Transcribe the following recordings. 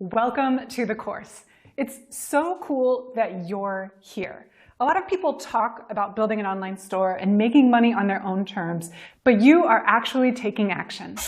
Welcome to the course. It's so cool that you're here. A lot of people talk about building an online store and making money on their own terms, but you are actually taking action.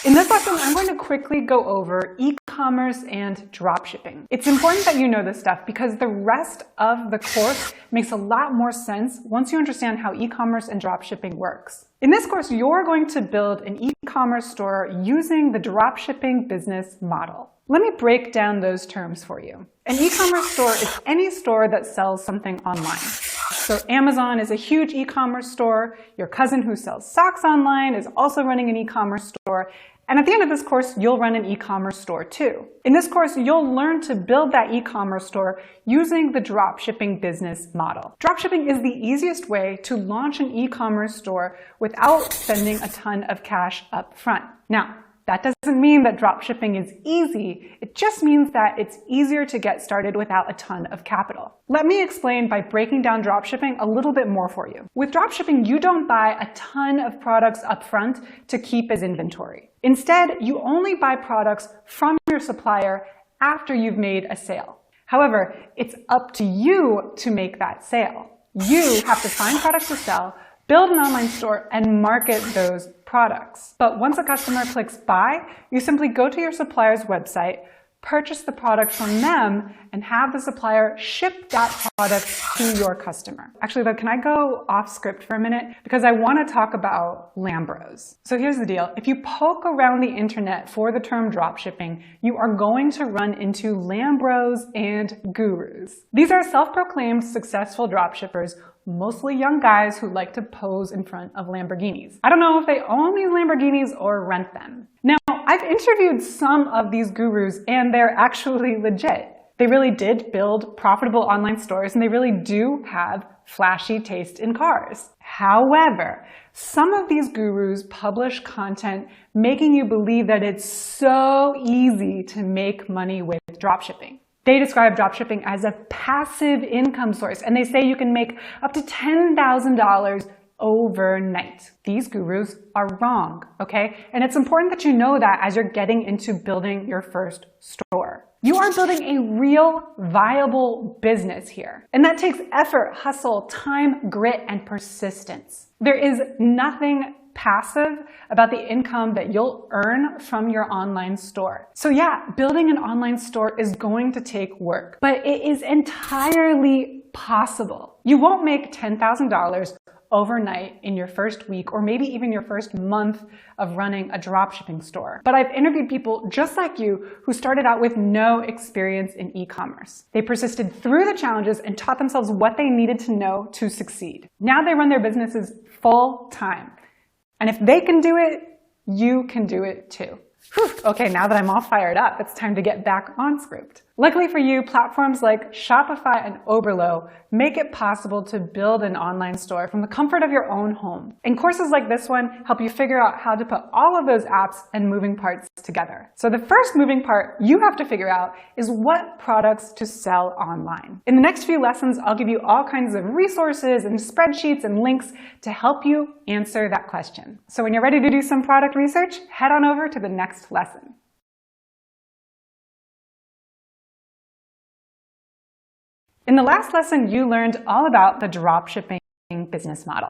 In this lesson, I'm going to quickly go over e-commerce and dropshipping. It's important that you know this stuff because the rest of the course makes a lot more sense once you understand how e-commerce and dropshipping works. In this course, you're going to build an e-commerce store using the dropshipping business model. Let me break down those terms for you. An e-commerce store is any store that sells something online. So Amazon is a huge e-commerce store. Your cousin who sells socks online is also running an e-commerce store. And at the end of this course, you'll run an e-commerce store too. In this course, you'll learn to build that e-commerce store using the dropshipping business model. Dropshipping is the easiest way to launch an e-commerce store without spending a ton of cash up front. Now, that doesn't mean that dropshipping is easy. It just means that it's easier to get started without a ton of capital. Let me explain by breaking down dropshipping a little bit more for you. With dropshipping, you don't buy a ton of products up front to keep as inventory. Instead, you only buy products from your supplier after you've made a sale. However, it's up to you to make that sale. You have to find products to sell, build an online store, and market those products. But once a customer clicks buy, you simply go to your supplier's website, purchase the product from them, and have the supplier ship that product to your customer. Actually, though, can I go off script for a minute? Because I want to talk about Lambros. So here's the deal. If you poke around the internet for the term dropshipping, you are going to run into Lambros and gurus. These are self-proclaimed successful dropshippers, mostly young guys who like to pose in front of Lamborghinis. I don't know if they own these Lamborghinis or rent them. Now, I've interviewed some of these gurus and they're actually legit. They really did build profitable online stores and they really do have flashy taste in cars. However, some of these gurus publish content making you believe that it's so easy to make money with dropshipping. They describe dropshipping as a passive income source, and they say you can make up to $10,000 overnight. These gurus are wrong, okay? And it's important that you know that as you're getting into building your first store. You are building a real, viable business here. And that takes effort, hustle, time, grit, and persistence. There is nothing passive about the income that you'll earn from your online store. So yeah, building an online store is going to take work, but it is entirely possible. You won't make $10,000 overnight in your first week or maybe even your first month of running a dropshipping store. But I've interviewed people just like you who started out with no experience in e-commerce. They persisted through the challenges and taught themselves what they needed to know to succeed. Now they run their businesses full time. And if they can do it, you can do it too. Whew. Okay, now that I'm all fired up, it's time to get back on script. Luckily for you, platforms like Shopify and Oberlo make it possible to build an online store from the comfort of your own home. And courses like this one help you figure out how to put all of those apps and moving parts together. So the first moving part you have to figure out is what products to sell online. In the next few lessons, I'll give you all kinds of resources and spreadsheets and links to help you answer that question. So when you're ready to do some product research, head on over to the next lesson. In the last lesson, you learned all about the dropshipping business model.